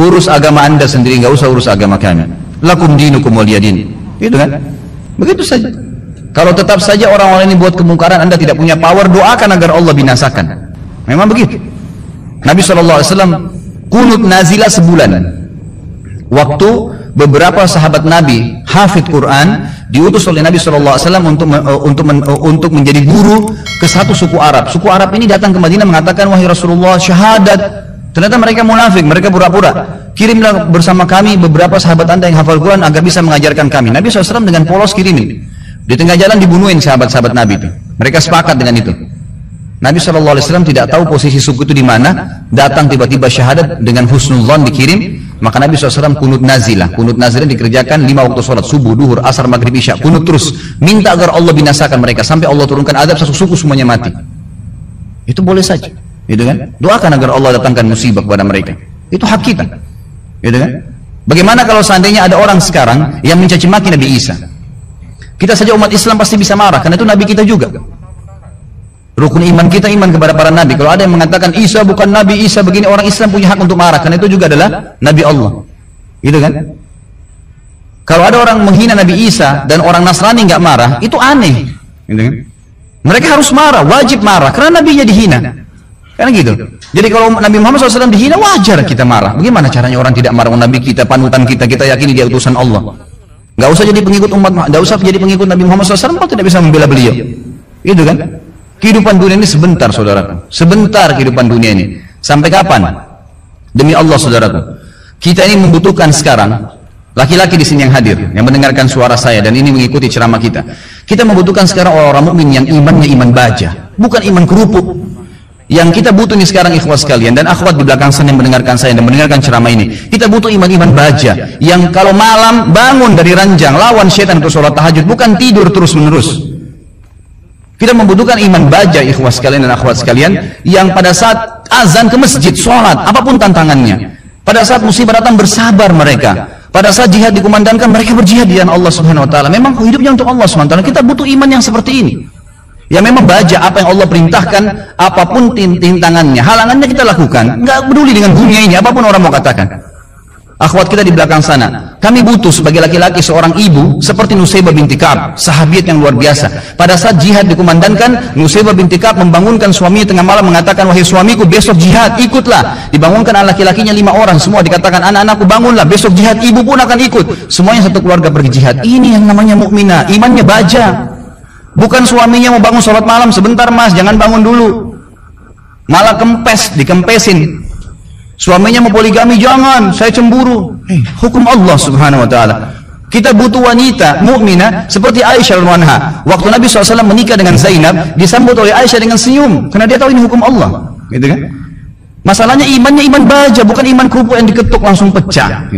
urus agama anda sendiri, nggak usah urus agama kami. Lakum dinukum waliyadin. Gitu kan? Begitu saja. Kalau tetap saja orang-orang ini buat kemungkaran, anda tidak punya power, doakan agar Allah binasakan. Memang begitu. Nabi SAW kunut nazilah sebulan. Waktu beberapa sahabat Nabi hafid Quran diutus oleh Nabi SAW untuk menjadi guru ke satu suku Arab. Suku Arab ini datang ke Madinah mengatakan, wahai Rasulullah, syahadat. Ternyata mereka munafik, mereka pura-pura. Kirimlah bersama kami beberapa sahabat anda yang hafal Quran agar bisa mengajarkan kami. Nabi SAW dengan polos kirimin. Di tengah jalan dibunuhin sahabat-sahabat Nabi itu. Mereka sepakat dengan itu. Nabi SAW tidak tahu posisi suku itu di mana. Datang tiba-tiba syahadat dengan husnuzan dikirim. Maka Nabi SAW kunut nazilah. Kunut nazilah dikerjakan 5 waktu sholat, subuh, duhur, asar, maghrib, isya. Kunut terus, minta agar Allah binasakan mereka sampai Allah turunkan azab satu suku semuanya mati. Itu boleh saja, gitu kan? Doakan agar Allah datangkan musibah kepada mereka. Itu hak kita, gitu kan? Bagaimana kalau seandainya ada orang sekarang yang mencaci maki Nabi Isa? Kita saja umat Islam pasti bisa marah, karena itu Nabi kita juga. Rukun iman kita iman kepada para nabi. Kalau ada yang mengatakan Isa bukan nabi, Isa begini, orang Islam punya hak untuk marah, karena itu juga adalah nabi Allah, gitu kan? Kalau ada orang menghina Nabi Isa dan orang Nasrani nggak marah, itu aneh, gitu kan? Mereka harus marah, wajib marah, karena nabinya dihina, kan gitu. Jadi kalau Nabi Muhammad SAW dihina, wajar kita marah. Bagaimana caranya orang tidak marah? Nabi kita, panutan kita, kita yakini dia utusan Allah. Nggak usah jadi pengikut umat, nggak usah jadi pengikut Nabi Muhammad SAW kalau tidak bisa membela beliau, gitu kan? Kehidupan dunia ini sebentar, saudaraku. Sebentar kehidupan dunia ini. Sampai kapan? Demi Allah, saudaraku. Kita ini membutuhkan sekarang, laki-laki di sini yang hadir, yang mendengarkan suara saya dan ini mengikuti ceramah kita. Kita membutuhkan sekarang orang-orang mukmin yang imannya iman baja, bukan iman kerupuk. Yang kita butuh ini sekarang, ikhwas sekalian dan akhwat di belakang sana yang mendengarkan saya dan mendengarkan ceramah ini. Kita butuh iman-iman baja, yang kalau malam bangun dari ranjang, lawan syaitan untuk sholat tahajud, bukan tidur terus-menerus. Kita membutuhkan iman baja, ikhwas sekalian dan akhwat sekalian, yang pada saat azan ke masjid, sholat, apapun tantangannya. Pada saat musibah datang bersabar mereka. Pada saat jihad dikumandangkan, mereka berjihad di jalan Allah Subhanahu Wa Taala. Memang hidupnya untuk Allah Subhanahu Wa Taala. Kita butuh iman yang seperti ini. Ya memang baja apa yang Allah perintahkan, apapun tintangannya, halangannya kita lakukan. Nggak peduli dengan dunia ini, apapun orang mau katakan. Akhwat kita di belakang sana, kami butuh sebagai laki-laki seorang ibu seperti Nusaybah binti Ka'ab, sahabiat yang luar biasa. Pada saat jihad dikumandangkan, Nusaybah binti Ka'ab membangunkan suaminya tengah malam mengatakan, wahai suamiku, besok jihad, ikutlah. Dibangunkan anak laki-lakinya 5 orang, semua dikatakan, anak-anakku bangunlah, besok jihad, ibu pun akan ikut. Semuanya satu keluarga pergi jihad. Ini yang namanya mukminah, imannya baja. Bukan suaminya mau bangun sholat malam, sebentar mas, jangan bangun dulu. Malah kempes, dikempesin. Suaminya mau poligami, jangan, saya cemburu. Hukum Allah Subhanahu Wa Taala. Kita butuh wanita mukminah seperti Aisyah radhiyallahu anha. Waktu Nabi SAW menikah dengan Zainab, disambut oleh Aisyah dengan senyum, karena dia tahu ini hukum Allah, gitu kan? Masalahnya imannya iman baja, bukan iman kerupuk yang diketuk langsung pecah.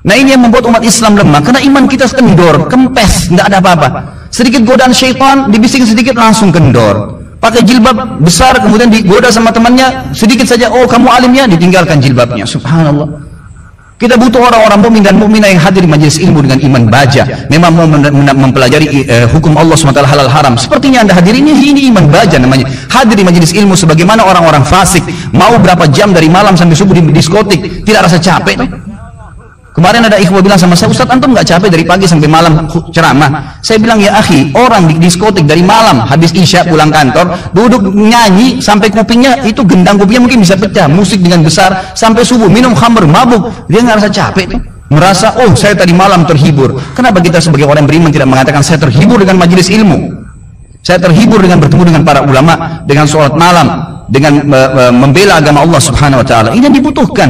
Nah ini yang membuat umat Islam lemah, karena iman kita kendor, kempes, nggak ada apa-apa. Sedikit godaan syaitan, dibising sedikit langsung kendor. Pakai jilbab besar, kemudian digoda sama temannya, sedikit saja, oh kamu alimnya, ditinggalkan jilbabnya. Subhanallah. Kita butuh orang-orang mukmin dan mukminah yang hadir di majelis ilmu dengan iman baja. Memang mau mempelajari hukum Allah SWT halal haram. Sepertinya anda hadir ini iman baja namanya. Hadir di majelis ilmu sebagaimana orang-orang fasik. Mau berapa jam dari malam sampai subuh di diskotik, tidak rasa capek tuh. Kemarin ada ikhwah bilang sama saya, Ustaz antum nggak capek dari pagi sampai malam ceramah? Saya bilang, ya akhi, orang di diskotik dari malam habis isya pulang kantor, duduk nyanyi sampai kupingnya itu gendang kupingnya mungkin bisa pecah, musik dengan besar sampai subuh, minum khamr, mabuk, dia nggak rasa capek tuh. Merasa, oh saya tadi malam terhibur. Kenapa kita sebagai orang beriman tidak mengatakan saya terhibur dengan majelis ilmu? Saya terhibur dengan bertemu dengan para ulama, dengan sholat malam, dengan membela agama Allah Subhanahu Wa Taala. Ini yang dibutuhkan.